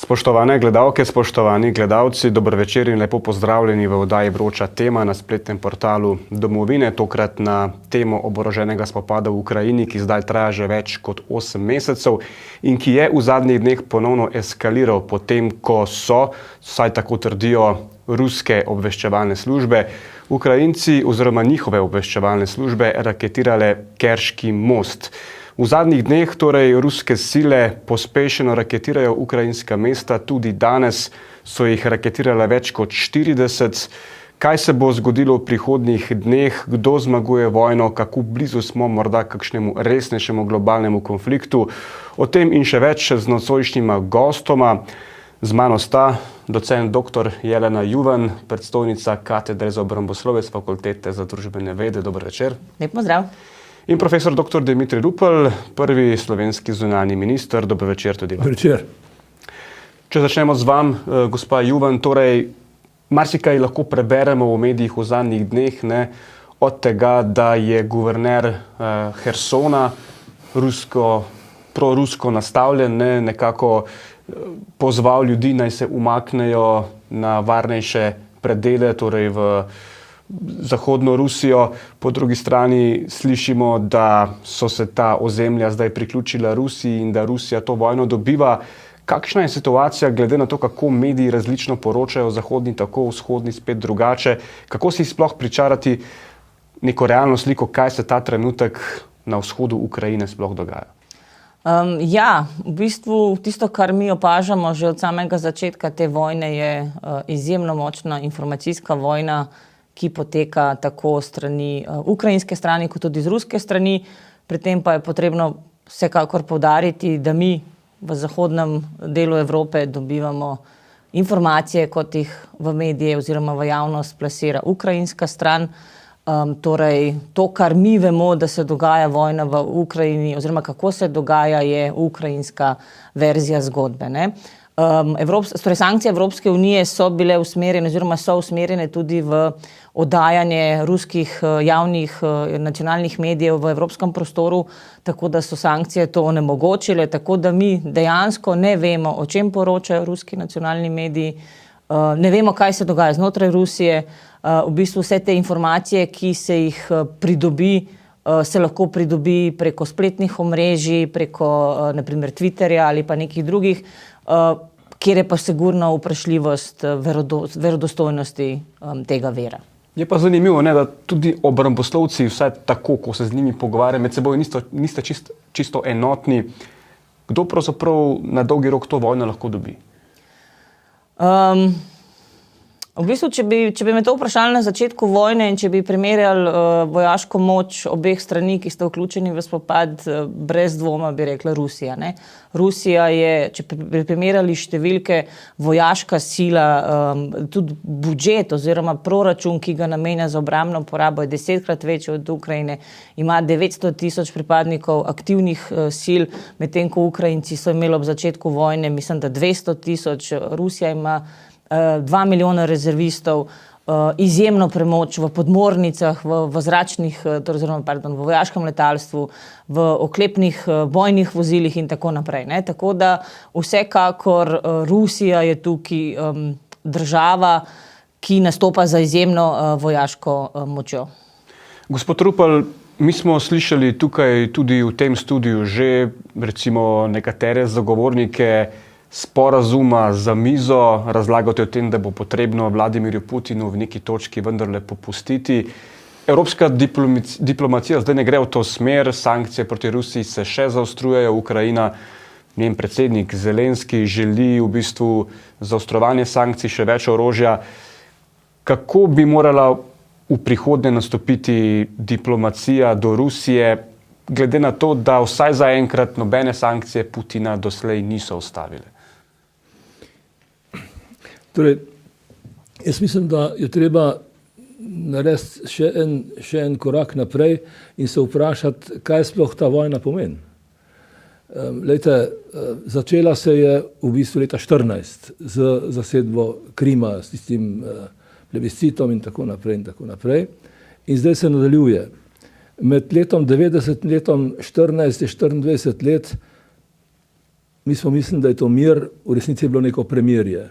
Spoštovane gledalke, spoštovani gledalci, dober večer in lepo pozdravljeni v oddaji Vroča tema na spletnem portalu Domovine, tokrat na temo oboroženega spopada v Ukrajini, ki zdaj traja že več kot 8 mesecev in ki je v zadnjih dneh ponovno eskaliral potem, ko so, vsaj tako trdijo, ruske obveščevalne službe, Ukrajinci oziroma njihove obveščevalne službe raketirale Kerški most. V zadnjih dneh torej ruske sile pospešeno raketirajo ukrajinska mesta, tudi danes so jih raketirale več kot 40. Kaj se bo zgodilo v prihodnjih dneh, kdo zmaguje vojno, kako blizu smo morda kakšnemu resnejšemu globalnemu konfliktu? O tem in še več z nocojšnjima gostoma. Z mano sta docent dr. Jelena Juvan, predstojnica katedre za obramboslovje s Fakultete za družbene vede. Dober večer. Lep pozdrav. In profesor dr. Dimitrij Rupel, prvi slovenski zunanji minister. Dober večer tudi vam. Dober večer. Če začnemo z vam, gospa Juvan, torej marsikaj lahko preberemo v medijih v zadnjih dneh, od tega, da je guverner Hersona prorusko nastavljen, nekako pozval ljudi, naj se umaknejo na varnejše predele, torej v zahodno Rusijo. Po drugi strani slišimo, da so se ta ozemlja zdaj priključila Rusiji in da Rusija to vojno dobiva. Kakšna je situacija glede na to, kako mediji različno poročajo, zahodni tako, vzhodni spet drugače? Kako si sploh pričarati neko realno sliko, kaj se ta trenutek na vzhodu Ukrajine sploh dogaja? V bistvu tisto, kar mi opažamo že od samega začetka te vojne, je izjemno močna informacijska vojna, ki poteka tako strani ukrajinske strani, kot tudi z ruske strani. Pri tem pa je potrebno vsekakor poudariti, da mi v zahodnem delu Evrope dobivamo informacije, kot jih v medije oziroma v javnost plasira ukrajinska stran. Torej, to, kar mi vemo, da se dogaja vojna v Ukrajini oziroma kako se dogaja, je ukrajinska verzija zgodbe, Sankcije Evropske unije so bile usmerjene oziroma so usmerjene tudi v oddajanje ruskih javnih nacionalnih medijev v evropskem prostoru, tako da so sankcije to onemogočile, tako da mi dejansko ne vemo, o čem poročajo ruski nacionalni mediji, ne vemo, kaj se dogaja znotraj Rusije. V bistvu vse te informacije, ki se jih pridobi, se lahko pridobi preko spletnih omrežij, preko naprimer Twitterja ali pa nekih drugih, kjer je pa sigurno vprašljivost verodostojnosti tega vira. Je pa zanimivo, da tudi obramboslovci, vsaj tako, ko se z njimi pogovarja, med seboj niste čisto enotni. Kdo pravzaprav na dolgi rok to vojno lahko dobi? V bistvu, če bi me to vprašali na začetku vojne in če bi primerjali vojaško moč obeh strani, ki sta vključeni v spopad, brez dvoma bi rekla Rusija. Rusija je, če bi primerjali številke, vojaška sila, tudi budžet oziroma proračun, ki ga namenja za obrambno porabo, je 10-krat večji od Ukrajine, ima 900,000 pripadnikov aktivnih sil, medtem ko Ukrajinci so imeli ob začetku vojne, mislim, da 200,000, Rusija ima 2 milijona rezervistov, izjemno premoč v podmornicah, v zračnih, v vojaškem letalstvu, v oklepnih bojnih vozilih in tako naprej. Tako da vsekakor Rusija je tukaj država, ki nastopa za izjemno vojaško močjo. Gospod Rupel, mi smo slišali tukaj tudi v tem studiu že recimo nekatere zagovornike sporazuma za mizo, razlagate o tem, da bo potrebno Vladimirju Putinu v neki točki vendarle popustiti. Evropska diplomacija zdaj ne gre v to smer, sankcije proti Rusiji se še zaostrujejo, Ukrajina, njen predsednik Zelenski želi v bistvu zaostrovanje sankcij, še več orožja. Kako bi morala v prihodnje nastopiti diplomacija do Rusije, glede na to, da vsaj zaenkrat nobene sankcije Putina doslej niso ustavile? Torej, jaz mislim, da je treba narediti še en korak naprej in se vprašati, kaj sploh ta vojna pomeni. Začela se je v bistvu leta 2014 z zasedbo Krima, s tistim plebiscitom in tako naprej. In zdaj se nadaljuje. Med letom 90 in letom 14 je 24 let mi smo mislili, da je to mir, v resnici je bilo neko premirje.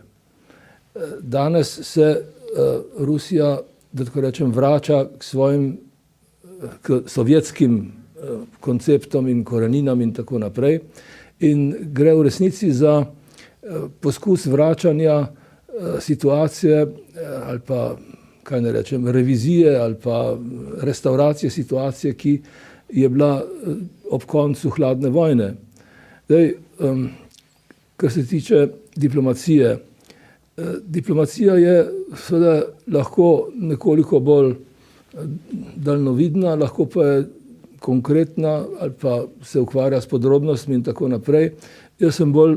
Danes se Rusija, da tako rečem, vrača k sovjetskim konceptom in koreninam in tako naprej. In gre v resnici za poskus vračanja situacije ali pa, kaj ne rečem, revizije ali pa restauracije situacije, ki je bila ob koncu hladne vojne. Zdaj, kar se tiče diplomacije, diplomacija je seveda lahko nekoliko bolj daljnovidna, lahko pa je konkretna ali pa se ukvarja s podrobnostmi in tako naprej. Jaz sem bolj,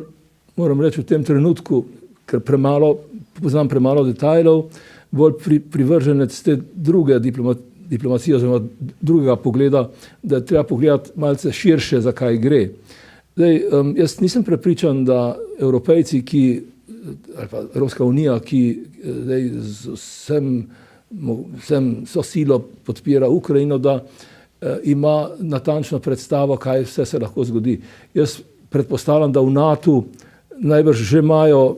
moram reči, v tem trenutku, ker poznam premalo detajlov, bolj privrženec te druge diplomacije oziroma drugega pogleda, da je treba pogledati malce širše, za kaj gre. Zdaj, jaz nisem prepričan, da Evropejci, ali pa Evropska unija, ki zdaj z vso silo podpira Ukrajino, da ima natančno predstavo, kaj vse se lahko zgodi. Jaz predpostavljam, da v NATO najbrž že imajo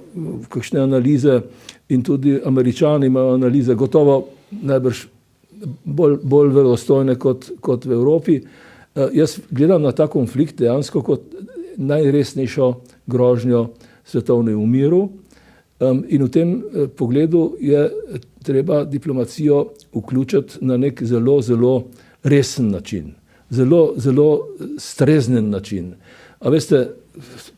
kakšne analize in tudi Američani imajo analize, gotovo najbrž bolj verodostojne kot v Evropi. Jaz gledam na ta konflikt dejansko kot najresnejšo grožnjo svetovnemu miru in v tem pogledu je treba diplomacijo vključiti na nek zelo, zelo resen način, zelo strezen način. A veste,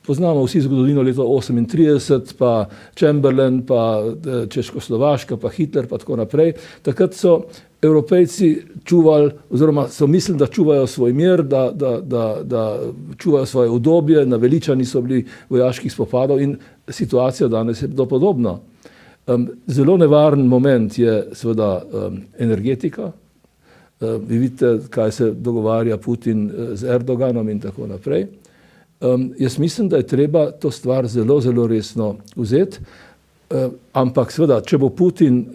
poznamo vsi zgodovino leta 1938, pa Chamberlain, pa Češkoslovaška, pa Hitler, pa tako naprej. Takrat so Evropejci čuvali, oziroma so mislili, da čuvajo svoj mir, da čuvajo svoje udobje, naveličani so bili vojaških spopadov in situacija danes je podobna. Zelo nevaren moment je seveda energetika. Vi vidite, kaj se dogovarja Putin z Erdoganom in tako naprej. Jaz mislim, da je treba to stvar zelo, zelo resno vzeti, ampak seveda, če bo Putin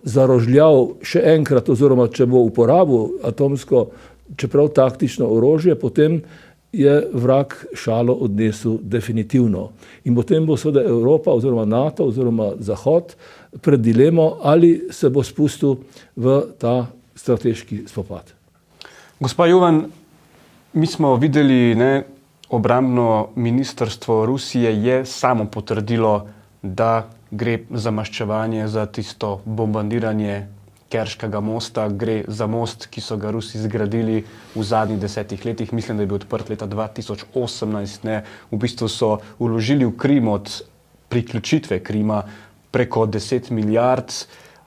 zarožljal še enkrat, oziroma če bo uporabil atomsko, čeprav taktično orožje, potem je vrag šalo odnesel definitivno. In potem bo seveda Evropa oziroma NATO oziroma Zahod pred dilemo, ali se bo spustil v ta strateški spopad. Gospa Jovan, mi smo videli, obrambno ministrstvo Rusije je samo potrdilo, da gre za maščevanje, za tisto bombardiranje Kerškega mosta, gre za most, ki so ga Rusi zgradili v zadnjih 10 letih. Mislim, da je bil odprt leta 2018. V bistvu so vložili v Krim od priključitve Krima preko 10 milijard,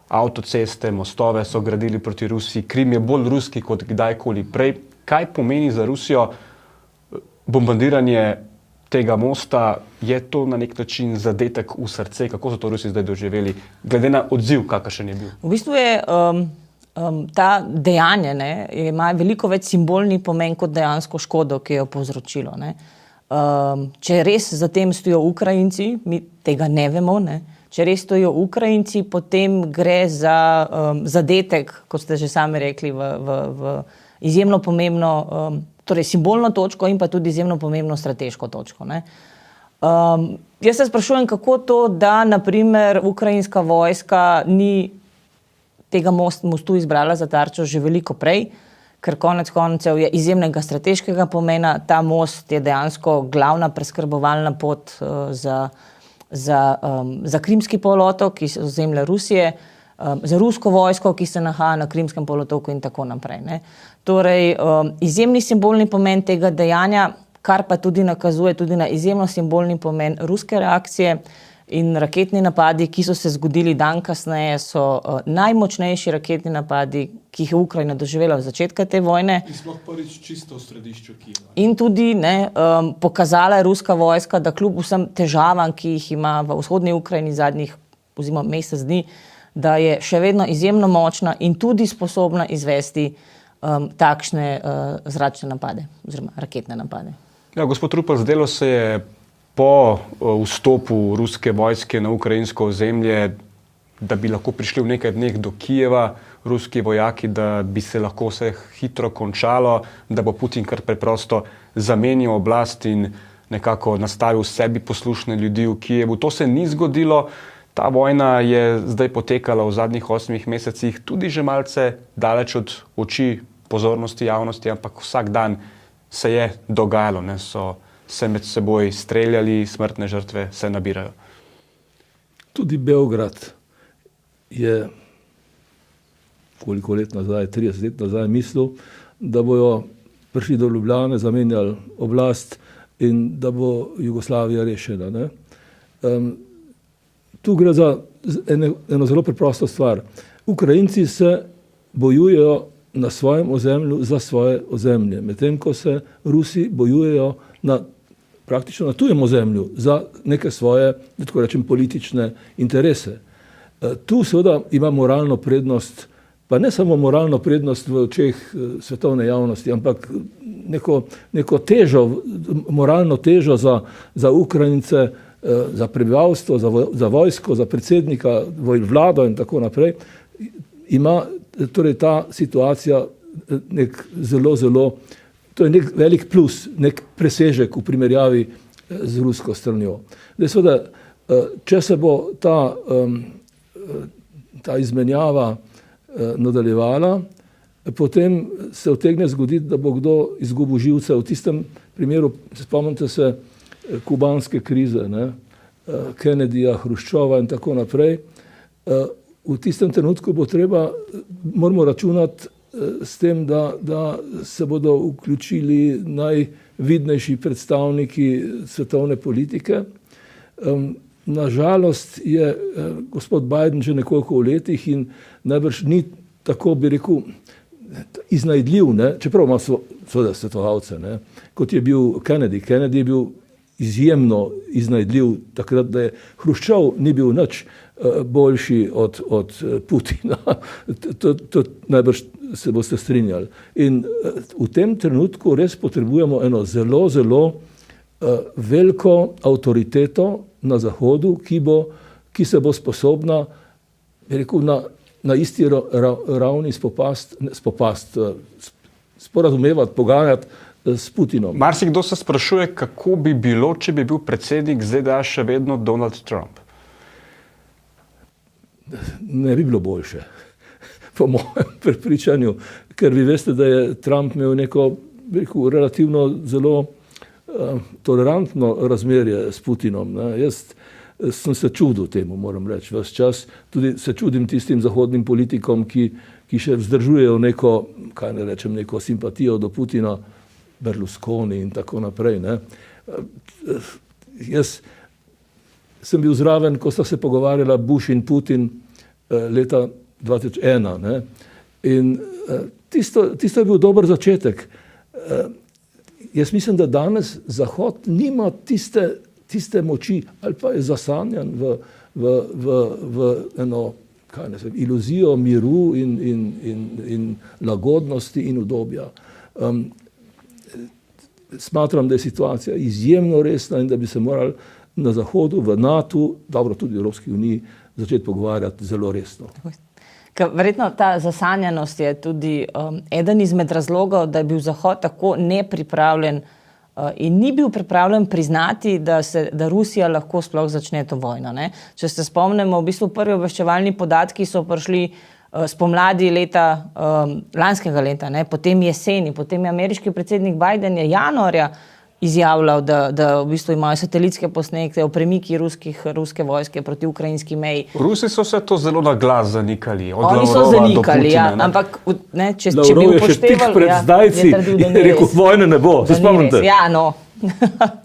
avtoceste, mostove so gradili proti Rusiji. Krim je bolj ruski kot kdajkoli prej. Kaj pomeni za Rusijo bombardiranje tega mosta? Je to na nek način zadetek v srce? Kako so to Rusi zdaj doživeli, glede na odziv, kakršen je bil? V bistvu je ta dejanje ima veliko več simbolni pomen kot dejansko škodo, ki jo povzročilo. Če res za tem stojijo Ukrajinci, mi tega ne vemo, če res stojijo Ukrajinci, potem gre za zadetek, kot ste že sami rekli, v izjemno pomembno, torej simbolno točko in pa tudi izjemno pomembno strateško točko. Jaz se sprašujem, kako to, da naprimer ukrajinska vojska ni tega mostu izbrala za tarčo že veliko prej, ker konec koncev je izjemnega strateškega pomena. Ta most je dejansko glavna preskrbovalna pot za Krimski polotok, ki so ozemlje Rusije, za rusko vojsko, ki se nahaja na Krimskem polotoku in tako naprej. Torej, izjemni simbolni pomen tega dejanja, kar pa tudi nakazuje tudi na izjemno simbolni pomen ruske reakcije in raketni napadi, ki so se zgodili dan kasneje, so najmočnejši raketni napadi, ki jih je Ukrajina doživela v začetku te vojne. In sploh prvič čisto v središču Kijeva. In tudi pokazala je ruska vojska, da kljub vsem težavam, ki jih ima v vzhodni Ukrajini zadnjih oziroma mesec dni, da je še vedno izjemno močna in tudi sposobna izvesti takšne zračne napade oziroma raketne napade. Ja, gospod Rupel, zdelo se je po vstopu ruske vojske na ukrajinsko ozemlje, da bi lahko prišli v nekaj dneh do Kijeva ruski vojaki, da bi se lahko vse hitro končalo, da bo Putin kar preprosto zamenjal oblast in nekako nastavil sebi poslušne ljudi v Kijevu. To se ni zgodilo. Ta vojna je zdaj potekala v zadnjih 8 mesecih tudi že malce daleč od oči pozornosti javnosti, ampak vsak dan se je dogajalo, ne? So se med seboj streljali, smrtne žrtve se nabirajo. Tudi Beograd je koliko let nazaj, 30 let nazaj mislil, da bojo prišli do Ljubljane, zamenjali oblast in da bo Jugoslavija rešena. Ne? Tu gre za eno zelo preprosto stvar. Ukrajinci se bojujejo na svojem ozemlju za svoje ozemlje, medtem ko se Rusi bojujejo praktično na tujem ozemlju za neke svoje, da tako rečem, politične interese. Tu seveda ima moralno prednost, pa ne samo moralno prednost v očeh svetovne javnosti, ampak neko težo, moralno težo za Ukrajince, za prebivalstvo, za vojsko, za predsednika, vlado in tako naprej, ima torej ta situacija nek zelo, to je nek velik plus, nek presežek v primerjavi z rusko stranjo. Zdaj seveda, če se bo ta izmenjava nadaljevala, potem se utegne zgoditi, da bo kdo izgubil živce. V tistem primeru, spomnite se kubanske krize, ne? Kennedyja, Hruščova in tako naprej. V tistem trenutku moramo računati s tem, da se bodo vključili najvidnejši predstavniki svetovne politike. Nažalost je gospod Biden že nekoliko v letih in najbrž ni tako, bi rekel, iznajdljiv, ne? Čeprav ima seveda svetovalce, ne? Kot je bil Kennedy. Kennedy je bil izjemno iznajdljiv takrat, da je Hruščov ni bil nič boljši od Putina. To najbrž se boste strinjali. In v tem trenutku res potrebujemo eno zelo veliko avtoriteto na Zahodu, ki se bo sposobna, bi rekel, na isti ravni sporazumevati, pogajati s Putinom. Marsikdo se sprašuje, kako bi bilo, če bi bil predsednik ZDA še vedno Donald Trump. Ne bi bilo boljše, po mojem prepričanju, ker vi veste, da je Trump imel neko, bi rekel, relativno zelo tolerantno razmerje s Putinom. Ne. Jaz sem se čudil temu, moram reči, ves čas. Tudi se čudim tistim zahodnim politikom, ki še vzdržujejo neko simpatijo do Putina, Berlusconi in tako naprej. Ne. Jaz sem bil zraven, ko sta se pogovarjala Bush in Putin leta 2001. Ne. In tisto je bil dober začetek. Jaz mislim, da danes Zahod nima tiste moči, ali pa je zasanjan v eno iluzijo miru in lagodnosti in udobja. Smatram, da je situacija izjemno resna in da bi se morali na Zahodu, v NATO, dobro tudi v Evropski uniji, začeti pogovarjati zelo resno. Verjetno ta zasanjanost je tudi eden izmed razlogov, da je bil Zahod tako nepripravljen in ni bil pripravljen priznati, da Rusija lahko sploh začne to vojno. Ne? Če se spomnimo, v bistvu prvi obveščevalni podatki so prišli spomladi lanskega leta, ne? Potem jeseni, potem je ameriški predsednik Biden je januarja izjavljal, da v bistvu imajo satelitske posnetke o premiki ruske vojske proti ukrajinski meji. Rusi so se to zelo na glas zanikali. Oni so zanikali, ja, ampak če bi upoštevali... Lavrov je še tik pred zdajci in rekel, vojne ne bo. Se spomnite? Ja, no.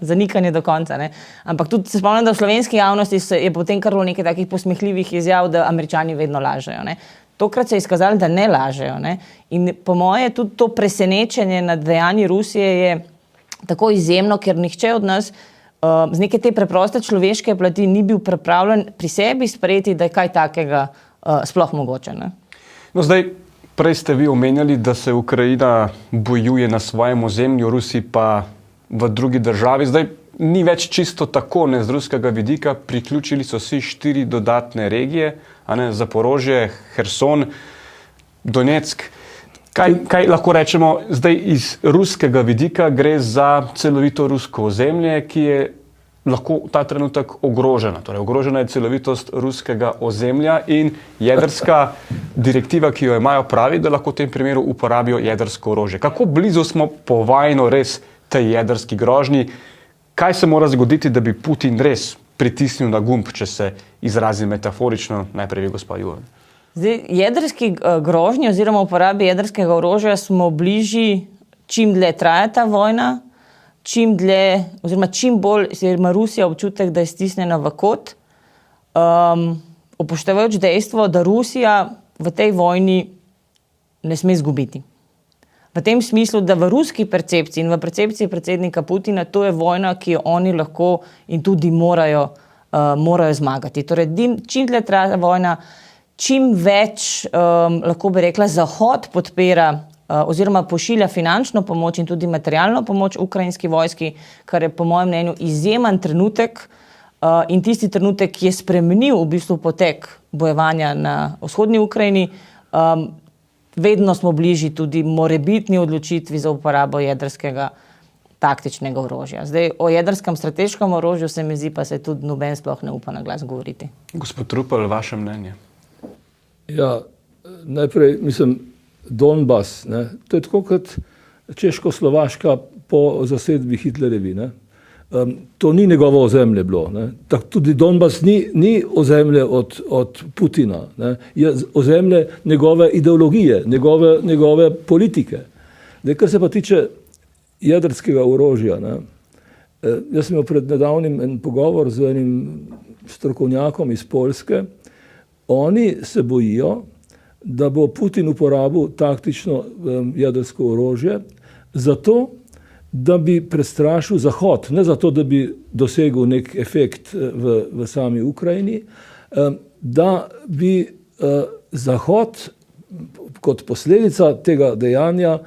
Zanikanje do konca. Ne? Ampak tudi se spomnim, da v slovenski javnosti je potem kar nekaj takih posmehljivih izjav, da Američani vedno lažejo. Ne? Tokrat se je izkazalo, da ne lažejo. Ne? In po moje tudi to presenečenje nad dejanji Rusije je tako izjemno, ker nihče od nas z neke te preproste človeške plati ni bil pripravljen pri sebi sprejeti, da je kaj takega sploh mogoče. Ne? No, zdaj, prej ste vi omenjali, da se Ukrajina bojuje na svojem ozemlju, Rusi pa v drugi državi. Zdaj, ni več čisto tako, ne, z ruskega vidika. Priključili so si 4 dodatne regije, Zaporožje, Herson, Donetsk. Kaj lahko rečemo zdaj iz ruskega vidika? Gre za celovito rusko ozemlje, ki je lahko ta trenutek ogrožena. Torej, ogrožena je celovitost ruskega ozemlja in jedrska direktiva, ki jo imajo, pravi, da lahko v tem primeru uporabijo jedrsko orožje. Kako blizu smo povajno res tej jedrski grožnji? Kaj se mora zgoditi, da bi Putin res pritisnil na gumb, če se izrazi metaforično, najprej gospod Juvan? Zdaj, jedrski grožnji oziroma uporabi jedrskega orožja smo bližji, čim dlje traja ta vojna, čim dlje, oziroma čim bolj ima Rusija občutek, da je stisnjena v kot, upoštevajoč dejstvo, da Rusija v tej vojni ne sme izgubiti. V tem smislu, da v ruski percepciji in v percepciji predsednika Putina to je vojna, ki jo oni lahko in tudi morajo zmagati. Torej, čim dlje traja vojna, čim več, lahko bi rekla, Zahod podpira oziroma pošilja finančno pomoč in tudi materialno pomoč ukrajinski vojski, kar je po mojem mnenju izjemen trenutek in tisti trenutek, ki je spremenil v bistvu potek bojevanja na vzhodni Ukrajini, vedno smo bližji tudi morebitni odločitvi za uporabo jedrskega taktičnega orožja. Zdaj, o jedrskem strateškem orožju se mi zdi, pa se tudi noben sploh ne upa na glas govoriti. Gospod Rupel, vaše mnenje? Ja, najprej, mislim, Donbas, ne, to je tako kot Češko-Slovaška po zasedbi Hitlerjevi, ne. To ni njegovo ozemlje bilo, ne. Tudi Donbas ni ozemlje od Putina, ne. Je ozemlje njegove ideologije, njegove politike. Zdaj, kar se pa tiče jedrskega orožja, ne, jaz sem imel pred nedavnim en pogovor z enim strokovnjakom iz Poljske. Oni se bojijo, da bo Putin uporabil taktično jedrsko orožje zato, da bi prestrašil Zahod, ne zato, da bi dosegel nek efekt v sami Ukrajini, da bi Zahod kot posledica tega dejanja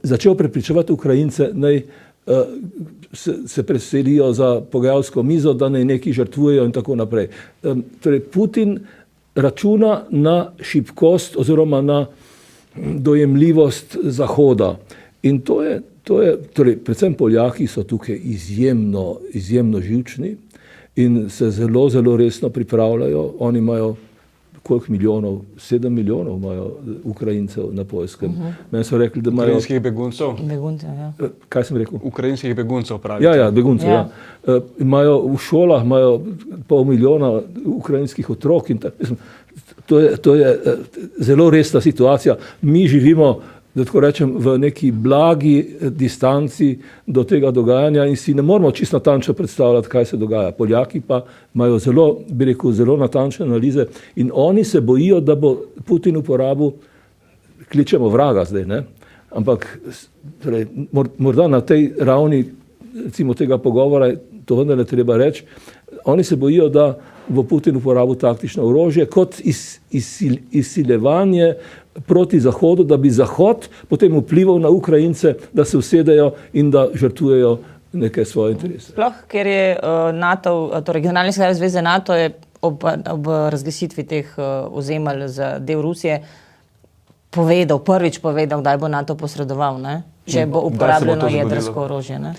začel prepričevati Ukrajince, naj se preselijo za pogajalsko mizo, da naj neki žrtvujejo in tako naprej. Torej, Putin računa na šibkost oziroma na dojemljivost Zahoda. In to je torej, predvsem Poljaki so tukaj izjemno živčni in se zelo resno pripravljajo. Oni imajo koliko milijonov? 7 milijonov imajo Ukrajincev na Poljskem. Meni so rekli, da imajo... Ukrajinskih beguncev? Beguncev, ja. Kaj sem rekel? Ukrajinskih beguncev, pravite. Ja, beguncev, ja. Imajo v šolah, imajo 500 milijona ukrajinskih otrok in tako. To je zelo resna situacija. Mi živimo, da tako rečem, v neki blagi distanci do tega dogajanja in si ne moramo čisto natančno predstavljati, kaj se dogaja. Poljaki pa imajo zelo natančne analize in oni se bojijo, da bo Putin uporabil, kličemo vraga zdaj, ne? Ampak torej, morda na tej ravni recimo tega pogovora, to vendarle treba reči, oni se bojijo, da bo Putin uporabil taktično orožje kot izsiljevanje proti Zahodu, da bi Zahod potem vplival na Ukrajince, da se usedejo in da žrtvujejo neke svoje interese. Sploh, ker je NATO, torej Generalni sekretar Zveze NATO je ob razglasitvi teh ozemelj za del Rusije prvič povedal, kdaj bo NATO posredoval, ne? Če bo uporabljeno jedrsko orožje. Ne?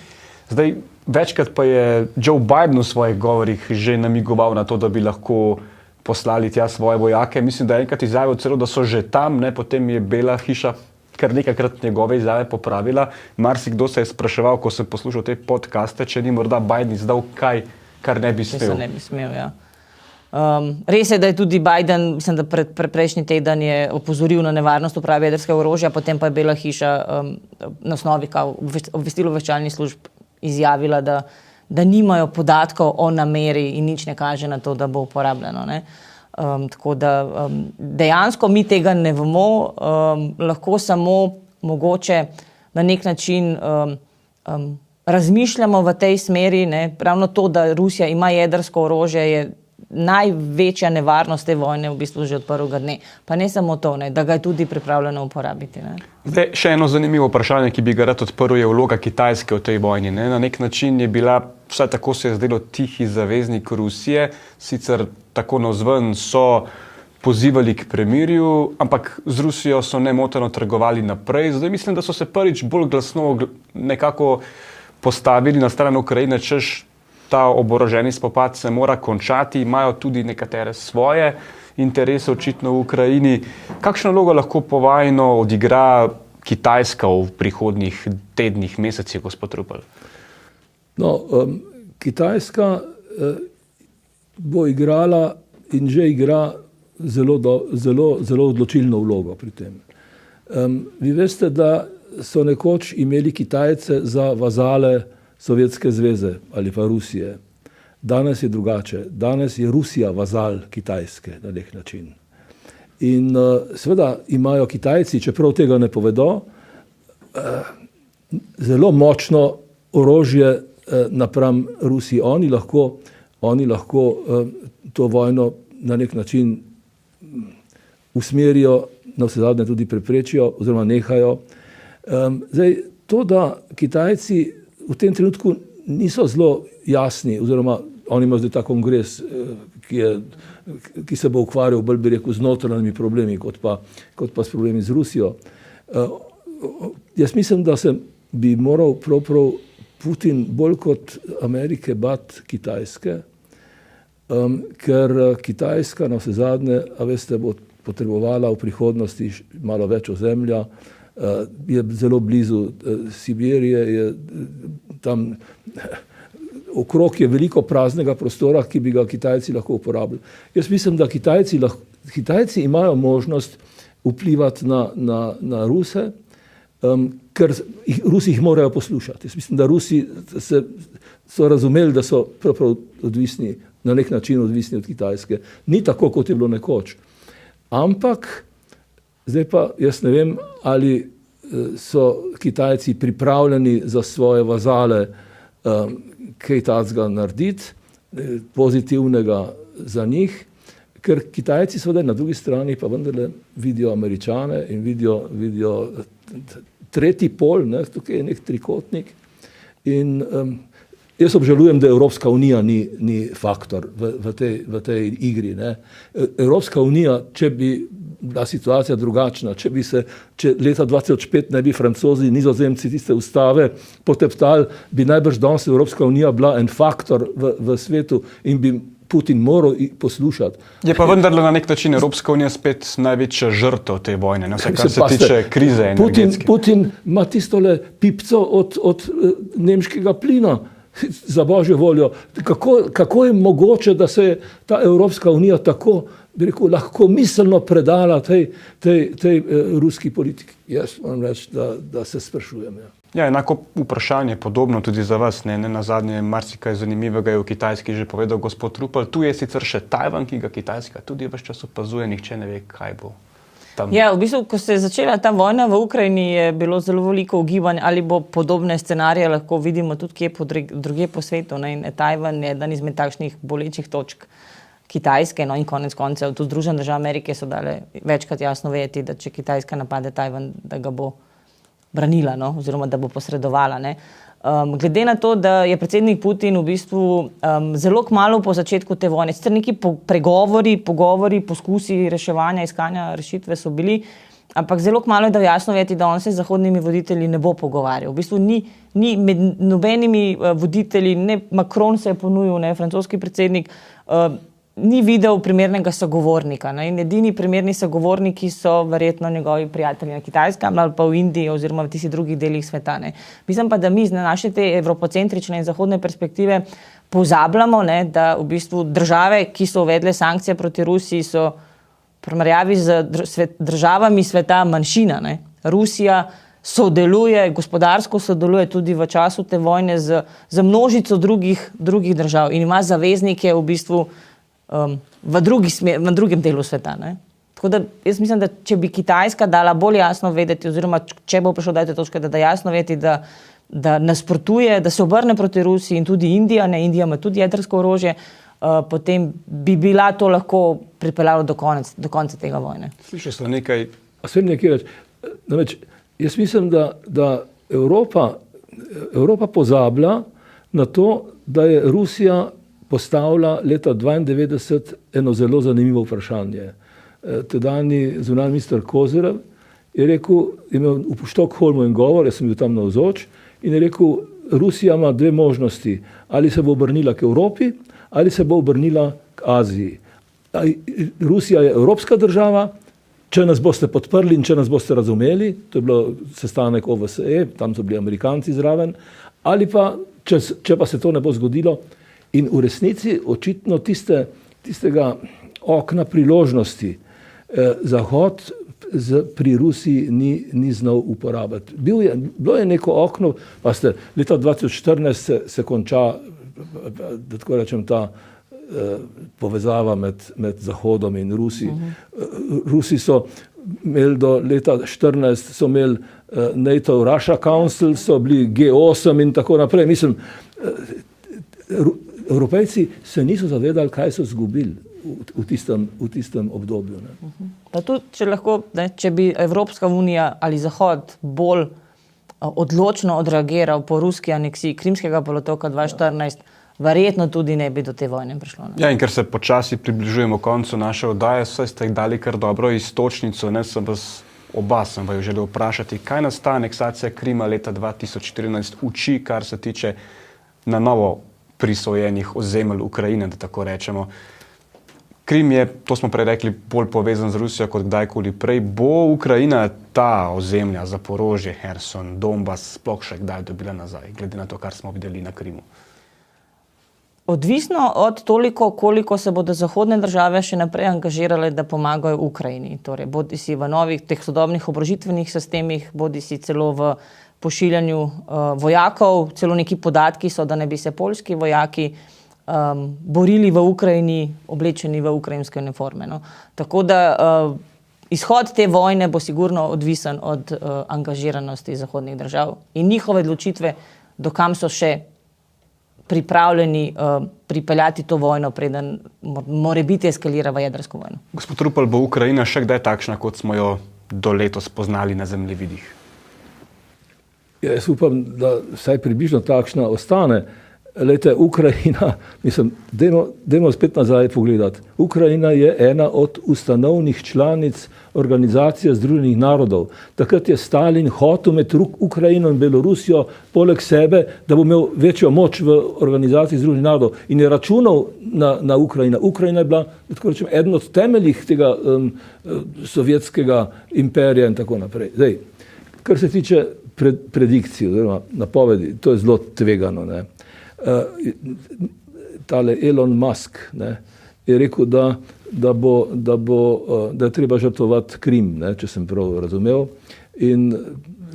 Zdaj, večkrat pa je Joe Biden v svojih govorih že namigoval na to, da bi lahko poslali tja svoje vojake. Mislim, da je enkrat izjavil celo, da so že tam, ne? Potem je Bela hiša kar nekajkrat njegove izjave popravila. Marsikdo se je spraševal, ko sem poslušal te podcaste, če ni morda Biden izdal kaj, kar ne bi smel. Ne bi smel, ja. Res je, da je tudi Biden, mislim, da prejšnji teden je opozoril na nevarnost uporabe jedrskega orožja, potem pa je Bela hiša na osnovi obvestilo-obveščevalnih služb izjavila, da nimajo podatkov o nameri in nič ne kaže na to, da bo uporabljeno. Ne? Tako da dejansko mi tega ne vemo, lahko samo mogoče na nek način razmišljamo v tej smeri, ne? Ravno to, da Rusija ima jedrsko orožje, je največja nevarnost te vojne v bistvu že od prvega dne. Pa ne samo to, ne, da ga je tudi pripravljeno uporabiti. Ne. Zdaj, še eno zanimivo vprašanje, ki bi ga rad odprl, je vloga Kitajske v tej vojni. Ne. Na nek način je bila, vsaj tako se je zdelo, tihi zaveznik Rusije. Sicer tako navzven so pozivali k premirju, ampak z Rusijo so nemoteno trgovali naprej. Zdaj mislim, da so se prvič bolj glasno nekako postavili na stran Ukrajine, češ ta oboroženi spopad se mora končati, imajo tudi nekatere svoje interese očitno v Ukrajini. Kakšno vlogo lahko povajno odigra Kitajska v prihodnjih tednih, mesecih, gospod Rupel? No, Kitajska bo igrala in že igra zelo odločilno vlogo pri tem. Vi veste, da so nekoč imeli Kitajce za vazale Sovjetske zveze ali pa Rusije. Danes je drugače. Danes je Rusija vazal Kitajske na nek način. In seveda imajo Kitajci, čeprav tega ne povedo, zelo močno orožje napram Rusiji. Oni lahko to vojno na nek način usmerijo, navsezadnje tudi preprečijo oziroma nehajo. Zdaj, to, da Kitajci v tem trenutku niso zelo jasni, oziroma oni imajo zdaj ta kongres, ki se bo ukvarjal, bolj bi rekel, z notranjimi problemi, kot pa s problemi z Rusijo. Jaz mislim, da se bi moral prav Putin bolj kot Amerike bati Kitajske, ker Kitajska navsezadnje, a veste, bo potrebovala v prihodnosti malo več ozemlja, je zelo blizu Sibirije, je tam okrog je veliko praznega prostora, ki bi ga Kitajci lahko uporabili. Jaz mislim, da Kitajci imajo možnost vplivati na Ruse, ker Rusi jih morajo poslušati. Jaz mislim, da Rusi so razumeli, da so prav odvisni, na nek način odvisni od Kitajske. Ni tako, kot je bilo nekoč. Ampak zdaj pa jaz ne vem, ali so Kitajci pripravljeni za svoje vazale kaj takega narediti, pozitivnega za njih, ker Kitajci seveda na drugi strani pa vendarle vidijo Američane in vidijo tretji pol, tukaj je nek trikotnik. In jaz obžalujem, da Evropska unija ni faktor v tej igri. Evropska unija, če bi bila situacija drugačna, če leta 2005 ne bi Francozi, Nizozemci tiste ustave poteptali, bi najbrž danes Evropska unija bila en faktor v svetu in bi Putin moral poslušati. Je pa vendarle na nek način Evropska unija spet največja žrtev te vojne, vse kar se tiče krize energetske. Putin ima tistole pipco od nemškega plina. Za božjo voljo. Kako je mogoče, da se je ta Evropska unija tako, bi rekel, lahko miselno predala tej ruski politiki? Jaz moram reči, da se sprašujem. Ja, enako vprašanje, podobno tudi za vas, ne nazadnje marsikaj zanimivega je v Kitajski že povedal gospod Rupel. Tu je sicer še Tajvan, ki ga Kitajska tudi ves čas opazuje, nihče ne ve, kaj bo tam. Ja, v bistvu, ko se je začela ta vojna v Ukrajini, je bilo zelo veliko ugibanj, ali bo podobne scenarije lahko vidimo tudi kje drugje po svetu. In Tajvan je eden izmed takšnih bolečih točk Kitajske, in konec koncev tudi Združene države Amerike so dale večkrat jasno vedeti, da če Kitajska napade Tajvan, da ga bo branila, oziroma da bo posredovala. Glede na to, da je predsednik Putin v bistvu zelo kmalu po začetku te vojne, sicer neki pogovori, poskusi reševanja, iskanja rešitve so bili, ampak zelo kmalu je dal jasno vedeti, da on se z zahodnimi voditelji ne bo pogovarjal. V bistvu ni med nobenimi voditelji, ne Macron se je ponujil, ne francoski predsednik, ni videl primernega sogovornika. In edini primerni sogovorniki so verjetno njegovi prijatelji na Kitajskem ali pa v Indiji oziroma v tistih drugih delih sveta. Mislim pa, da mi z naše te evropocentrične in zahodne perspektive pozabljamo, da v bistvu države, ki so uvedle sankcije proti Rusiji, so v primerjavi z državami sveta manjšina. Rusija gospodarsko sodeluje tudi v času te vojne z množico drugih držav in ima zaveznike v bistvu v drugem delu sveta. Tako da jaz mislim, da če bi Kitajska dala bolj jasno vedeti, oziroma če bo prišlo do te točke, da jasno vedeti, da nasprotuje, da se obrne proti Rusiji in tudi Indija, Indija ima tudi jedrsko orožje, potem bi bila to lahko pripeljalo do konca tega vojne. Slišal sem nekaj. Sem nekaj več. Jaz mislim, da Evropa pozablja na to, da je Rusija postavila leta 1992 eno zelo zanimivo vprašanje. tedajni zunanji minister Kozyrev, je rekel, je imel v Štokholmu en govor, jaz sem bil tam navzoč, in je rekel, Rusija ima dve možnosti, ali se bo obrnila k Evropi, ali se bo obrnila k Aziji. Rusija je evropska država, če nas boste podprli in če nas boste razumeli, to je bilo sestanek OVSE, tam so bili Amerikanci zraven, ali pa, če pa se to ne bo zgodilo, in v resnici očitno tistega okna priložnosti Zahod pri Rusiji ni znal uporabiti. Bilo je neko okno, pa leta 2014 se konča, da tako rečem, ta povezava med Zahodom in Rusi. Rusi so imeli do leta 2014, so imeli NATO Russia Council, so bili G8 in tako naprej. Mislim, Evropejci se niso zavedali, kaj so izgubili v tistem obdobju. Ne. Pa tudi, če bi Evropska unija ali Zahod bolj odločno odreagiral po ruski aneksiji Krimskega polotoka 2014, verjetno tudi ne bi do te vojne prišlo. Ne. Ja, in ker se počasi približujemo koncu naše oddaje, saj ste dali kar dobro iztočnico, sem vaju želel vprašati, kaj nas ta aneksacija Krima leta 2014 uči, kar se tiče na novo prisvojenih ozemelj Ukrajine, da tako rečemo. Krim je, to smo prej rekli, bolj povezan z Rusijo kot kdajkoli prej. Bo Ukrajina ta ozemlja, Zaporožje, Herson, Donbas, sploh še kdaj dobila nazaj, glede na to, kar smo videli na Krimu? Odvisno od toliko, koliko se bodo zahodne države še naprej angažirale, da pomagajo Ukrajini. Torej, bodi si v novih teh sodobnih oborožitvenih sistemih, bodi si celo v pošiljanju vojakov, celo neki podatki so, da ne bi se poljski vojaki borili v Ukrajini, oblečeni v ukrajinske uniforme. No. Tako da izhod te vojne bo sigurno odvisen od angažiranosti zahodnih držav in njihove odločitve, do kam so še pripravljeni pripeljati to vojno, preden morebiti eskalira v jedrsko vojno. Gospod Rupel, bo Ukrajina še kdaj takšna, kot smo jo do letos poznali na zemljevidih? Ja, jaz upam, da vsaj približno takšna ostane. Lejte, Ukrajina, dajmo spet nazaj pogledati. Ukrajina je ena od ustanovnih članic Organizacije Združenih narodov. Takrat je Stalin hotel med Ukrajino in Belorusijo poleg sebe, da bo imel večjo moč v Organizaciji Združenih narodov in je računal na Ukrajino. Ukrajina je bila, tako rečem, eden od temeljih tega sovjetskega imperija in tako naprej. Zdaj, kar se tiče predikcij oziroma napovedi, to je zelo tvegano, ne. Tale Elon Musk, ne, je rekel, da je treba žrtvovati Krim, ne, če sem prav razumel. In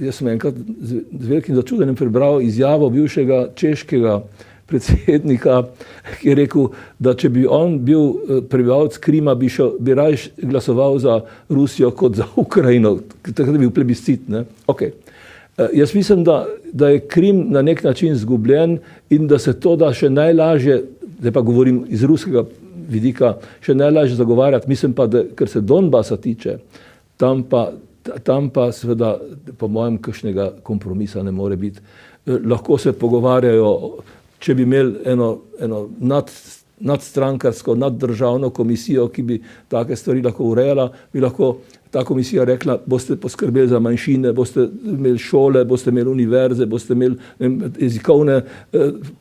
jaz sem enkrat z velikim začudenjem prebral izjavo bivšega češkega predsednika, ki je rekel, da če bi on bil prebivalec Krima, bi raje glasoval za Rusijo kot za Ukrajino, takrat je bil plebiscit. Ne. Okay. Jaz mislim, da je Krim na nek način izgubljen in da se to da še najlažje, zdaj pa govorim iz ruskega vidika, še najlažje zagovarjati. Mislim pa, da kar se Donbasa tiče, tam pa seveda po mojem kakšnega kompromisa ne more biti. Lahko se pogovarjajo, če bi imeli eno nadstrankarsko, naddržavno komisijo, ki bi take stvari lahko urejala, bi lahko ta komisija rekla, boste poskrbeli za manjšine, boste imeli šole, boste imeli univerze, boste imeli jezikovne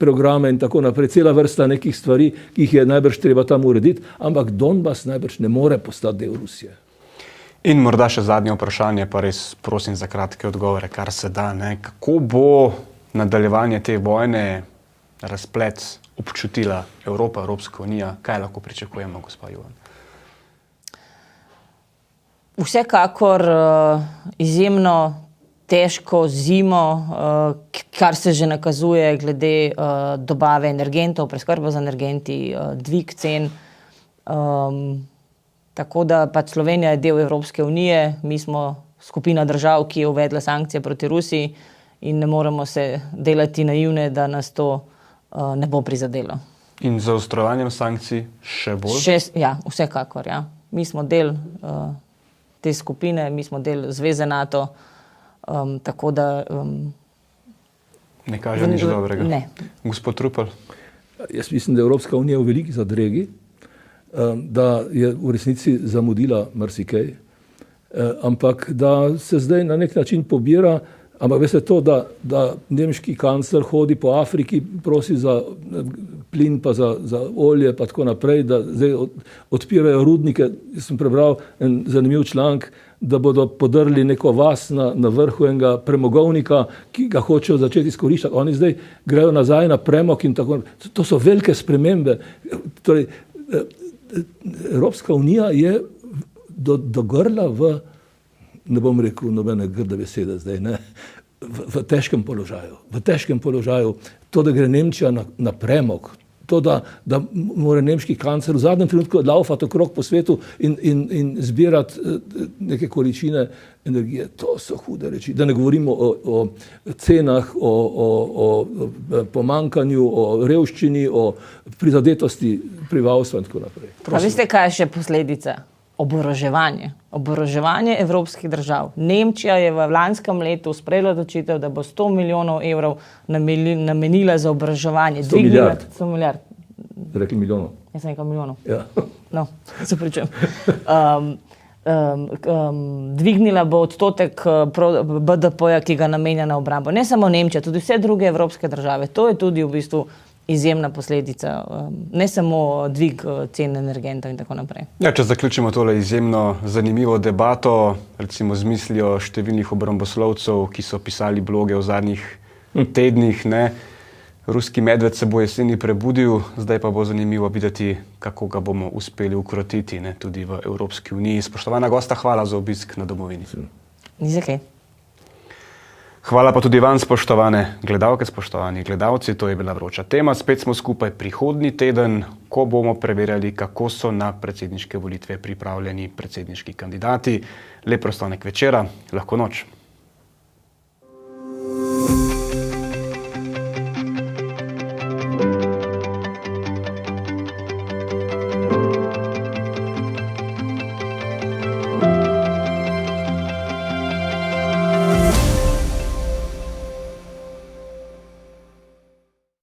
programe in tako naprej. Cela vrsta nekih stvari, ki jih je najbrž treba tam urediti, ampak Donbas najbrž ne more postati del Rusije. In morda še zadnje vprašanje, pa res prosim za kratke odgovore, kar se da. Ne? Kako bo nadaljevanje te vojne, razplet občutila Evropa, Evropska unija? Kaj lahko pričakujemo, gospa Juvan? Vsekakor izjemno težko zimo, kar se že nakazuje glede dobave energentov, preskrbe z energenti, dvig cen. Tako da pač Slovenija je del Evropske unije, mi smo skupina držav, ki je uvedla sankcije proti Rusiji in ne moremo se delati naivne, da nas to ne bo prizadelo. In z zaostrovanjem sankcij še bolj? Ja, vsekakor, ja. Mi smo del te skupine, mi smo del zveze NATO, tako da... Ne kaže nič dobrega. Ne. Gospod Rupel? Jaz mislim, da je Evropska unija v veliki zadregi. da je v resnici zamudila marsikaj, ampak da se zdaj na nek način pobira. Ampak veste to, da nemški kancler hodi po Afriki, prosi za plin pa za olje pa tako naprej, da zdaj odpirajo rudnike. Jaz sem prebral en zanimiv članek, da bodo podrli neko vas na vrhu enega premogovnika, ki ga hočejo začeti izkoriščati. Oni zdaj grejo nazaj na premog in tako naprej. To so velike spremembe. Torej, Evropska unija je do grla ne bom rekel nobene grde besede zdaj, ne, v težkem položaju. V težkem položaju to, da gre Nemčija na premog, to, da mora nemški kancler v zadnjem trenutku laufati okrog po svetu in zbirati neke količine energije, to so hude reči. Da ne govorimo o cenah, o pomankanju, o revščini, o prizadetosti prebivalstva in tako naprej. Pa veste, kaj je še posledica? Oboroževanje. Oboroževanje evropskih držav. Nemčija je v lanskem letu sprejela odločitev, da bo 100 milijonov evrov namenila za oboroževanje. 100 milijard. 100 milijard. Rekli milijonov. Jaz sem rekel milijonov. Ja. No, se pričujem. Dvignila bo odstotek BDP-ja, ki ga namenja na obrambo. Ne samo Nemčija, tudi vse druge evropske države. To je tudi v bistvu izjemna posledica, ne samo dvig cen energentov in tako naprej. Ja, če zaključimo tole izjemno zanimivo debato, recimo z mislijo številnih obramboslovcev, ki so pisali bloge v zadnjih tednih, ne, ruski medved se bo jeseni prebudil, zdaj pa bo zanimivo videti, kako ga bomo uspeli ukrotiti, ne, tudi v Evropski uniji. Spoštovana gosta, hvala za obisk na Domovini. Ni za kaj. Hvala pa tudi vam, spoštovane gledalke, spoštovani gledalci. To je bila vroča tema. Spet smo skupaj prihodnji teden, ko bomo preverjali, kako so na predsedniške volitve pripravljeni predsedniški kandidati. Lep preostanek večera, lahko noč.